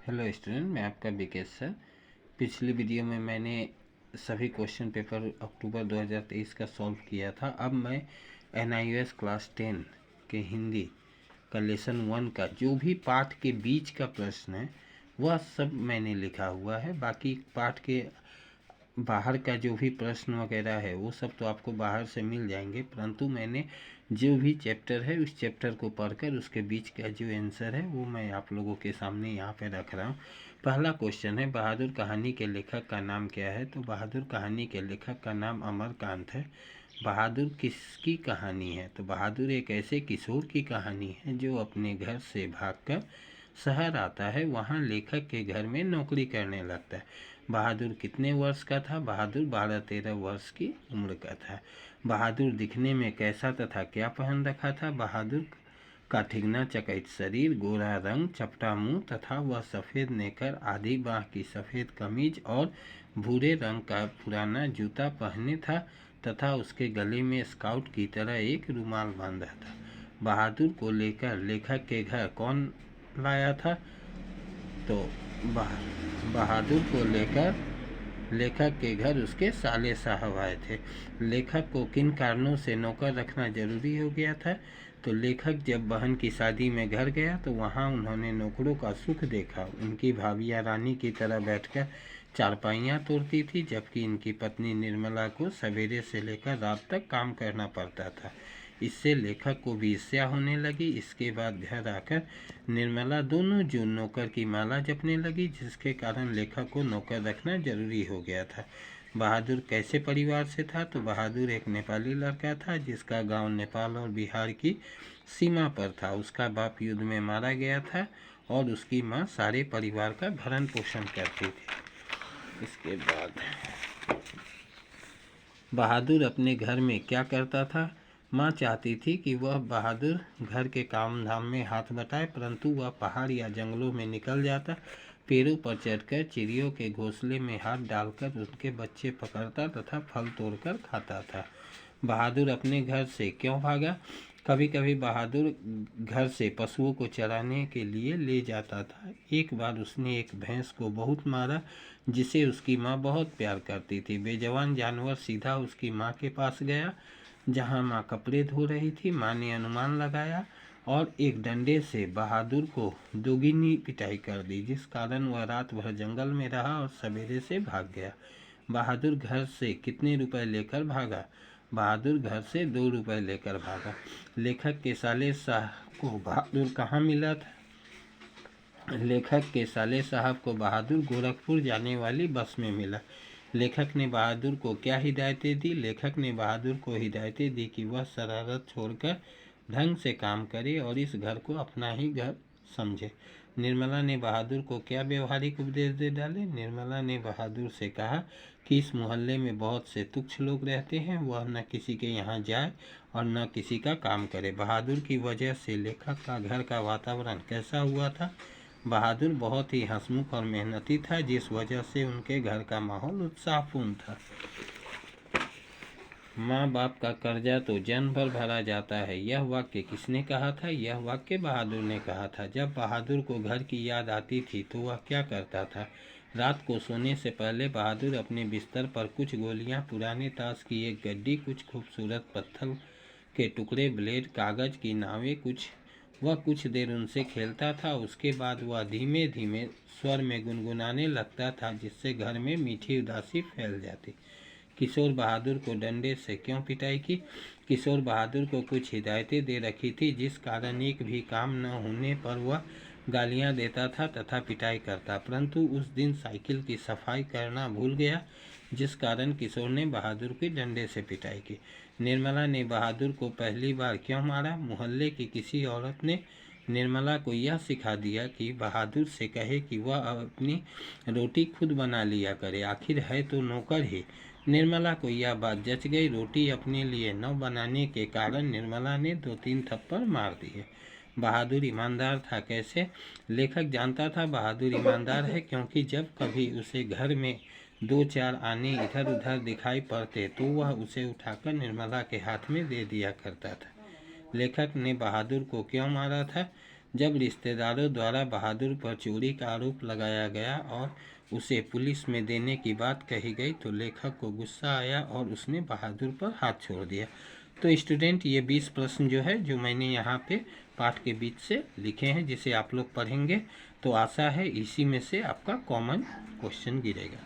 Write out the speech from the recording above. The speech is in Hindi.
हेलो स्टूडेंट, मैं आपका विकेश सर। पिछली वीडियो में मैंने सभी क्वेश्चन पेपर अक्टूबर 2023 का सॉल्व किया था। अब मैं NIOS क्लास 10 के हिंदी का लेसन 1 का जो भी पाठ के बीच का प्रश्न है वह सब मैंने लिखा हुआ है। बाकी पाठ के बाहर का जो भी प्रश्न वगैरह है वो सब तो आपको बाहर से मिल जाएंगे, परंतु मैंने जो भी चैप्टर है उस चैप्टर को पढ़कर उसके बीच का जो आंसर है वो मैं आप लोगों के सामने यहाँ पे रख रहा हूँ। पहला क्वेश्चन है, बहादुर कहानी के लेखक का नाम क्या है? तो बहादुर कहानी के लेखक का नाम अमरकांत है। बहादुर किसकी कहानी है? तो बहादुर एक ऐसे किशोर की कहानी है जो अपने घर से भागकर शहर आता है, वहाँ लेखक के घर में नौकरी करने लगता है। बहादुर कितने वर्ष का था? बहादुर 12-13 वर्ष की उम्र का था। बहादुर दिखने में कैसा तथा क्या पहन रखा था? बहादुर का ठिगना चकित शरीर, गोरा रंग, चपटा मुंह तथा वह सफ़ेद नेकर, आधी बाह की सफ़ेद कमीज और भूरे रंग का पुराना जूता पहने था तथा उसके गले में स्काउट की तरह एक रुमाल बांधा था। बहादुर को लेकर लेखक के घर कौन लाया था? तो बहादुर को लेकर लेखक के घर उसके साले साहब आए थे। लेखक को किन कारणों से नौकर रखना जरूरी हो गया था? तो लेखक जब बहन की शादी में घर गया तो वहाँ उन्होंने नौकरों का सुख देखा। उनकी भाभियाँ रानी की तरह बैठकर चारपाइयाँ तोड़ती थी, जबकि इनकी पत्नी निर्मला को सवेरे से लेकर रात तक काम करना पड़ता था। इससे लेखक को भी ईर्ष्या होने लगी। इसके बाद घर आकर निर्मला दोनों जून नौकर की माला जपने लगी, जिसके कारण लेखक को नौकर रखना जरूरी हो गया था। बहादुर कैसे परिवार से था? तो बहादुर एक नेपाली लड़का था जिसका गांव नेपाल और बिहार की सीमा पर था। उसका बाप युद्ध में मारा गया था और उसकी माँ सारे परिवार का भरण पोषण करती थी। इसके बाद बहादुर अपने घर में क्या करता था? माँ चाहती थी कि वह बहादुर घर के काम धाम में हाथ बटाए, परंतु वह पहाड़ या जंगलों में निकल जाता, पेड़ों पर चढ़कर चिड़ियों के घोंसले में हाथ डालकर उनके बच्चे पकड़ता तथा फल तोड़कर खाता था। बहादुर अपने घर से क्यों भागा? कभी कभी बहादुर घर से पशुओं को चराने के लिए ले जाता था। एक बार उसने एक भैंस को बहुत मारा जिसे उसकी माँ बहुत प्यार करती थी। बेजवान जानवर सीधा उसकी माँ के पास गया जहाँ माँ कपड़े धो रही थी। माँ ने अनुमान लगाया और एक डंडे से बहादुर को दोगुनी पिटाई कर दी, जिस कारण वह रात भर जंगल में रहा और सवेरे से भाग गया। बहादुर घर से कितने रुपए लेकर भागा? बहादुर घर से 2 रुपए लेकर भागा। लेखक के साले साहब को बहादुर कहाँ मिला था? लेखक के साले साहब को बहादुर गोरखपुर जाने वाली बस में मिला। लेखक ने बहादुर को क्या हिदायतें दी? लेखक ने बहादुर को हिदायतें दी कि वह शरारत छोड़कर ढंग से काम करे और इस घर को अपना ही घर समझे। निर्मला ने बहादुर को क्या व्यवहारिक उपदेश दे डाले? निर्मला ने बहादुर से कहा कि इस मोहल्ले में बहुत से तुच्छ लोग रहते हैं, वह न किसी के यहाँ जाए और न किसी का काम करे। बहादुर की वजह से लेखक का घर का वातावरण कैसा हुआ था? बहादुर बहुत ही हंसमुख और मेहनती था, जिस वजह से उनके घर का माहौल उत्साहपूर्ण था। माँ बाप का कर्जा तो जन्म भर भरा जाता है, यह वाक्य किसने कहा था? यह वाक्य बहादुर ने कहा था। जब बहादुर को घर की याद आती थी तो वह क्या करता था? रात को सोने से पहले बहादुर अपने बिस्तर पर कुछ गोलियां, पुराने ताश की एक गड्डी, कुछ खूबसूरत पत्थर के टुकड़े, ब्लेड, कागज की नावें, कुछ देर उनसे खेलता था। उसके बाद वह धीमे धीमे स्वर में गुनगुनाने लगता था, जिससे घर में मीठी उदासी फैल जाती। किशोर बहादुर को डंडे से क्यों पिटाई की? किशोर बहादुर को कुछ हिदायतें दे रखी थी, जिस कारण एक भी काम न होने पर वह गालियां देता था तथा पिटाई करता, परंतु उस दिन साइकिल की सफाई करना भूल गया, जिस कारण किशोर ने बहादुर की डंडे से पिटाई की। निर्मला ने बहादुर को पहली बार क्यों मारा? मोहल्ले की किसी औरत ने निर्मला को यह सिखा दिया कि बहादुर से कहे कि वह अपनी रोटी खुद बना लिया करे, आखिर है तो नौकर ही। निर्मला को यह बात जच गई। रोटी अपने लिए न बनाने के कारण निर्मला ने 2-3 थप्पड़ मार दिए। बहादुर ईमानदार था कैसे? लेखक जानता था बहादुर ईमानदार है, क्योंकि जब कभी उसे घर में 2-4 आने इधर उधर दिखाई पड़ते तो वह उसे उठाकर निर्मला के हाथ में दे दिया करता था। लेखक ने बहादुर को क्यों मारा था? जब रिश्तेदारों द्वारा बहादुर पर चोरी का आरोप लगाया गया और उसे पुलिस में देने की बात कही गई तो लेखक को गुस्सा आया और उसने बहादुर पर हाथ छोड़ दिया। तो स्टूडेंट, ये 20 प्रश्न जो है जो मैंने यहाँ पे पाठ के बीच से लिखे हैं, जिसे आप लोग पढ़ेंगे तो आशा है इसी में से आपका कॉमन क्वेश्चन गिरेगा।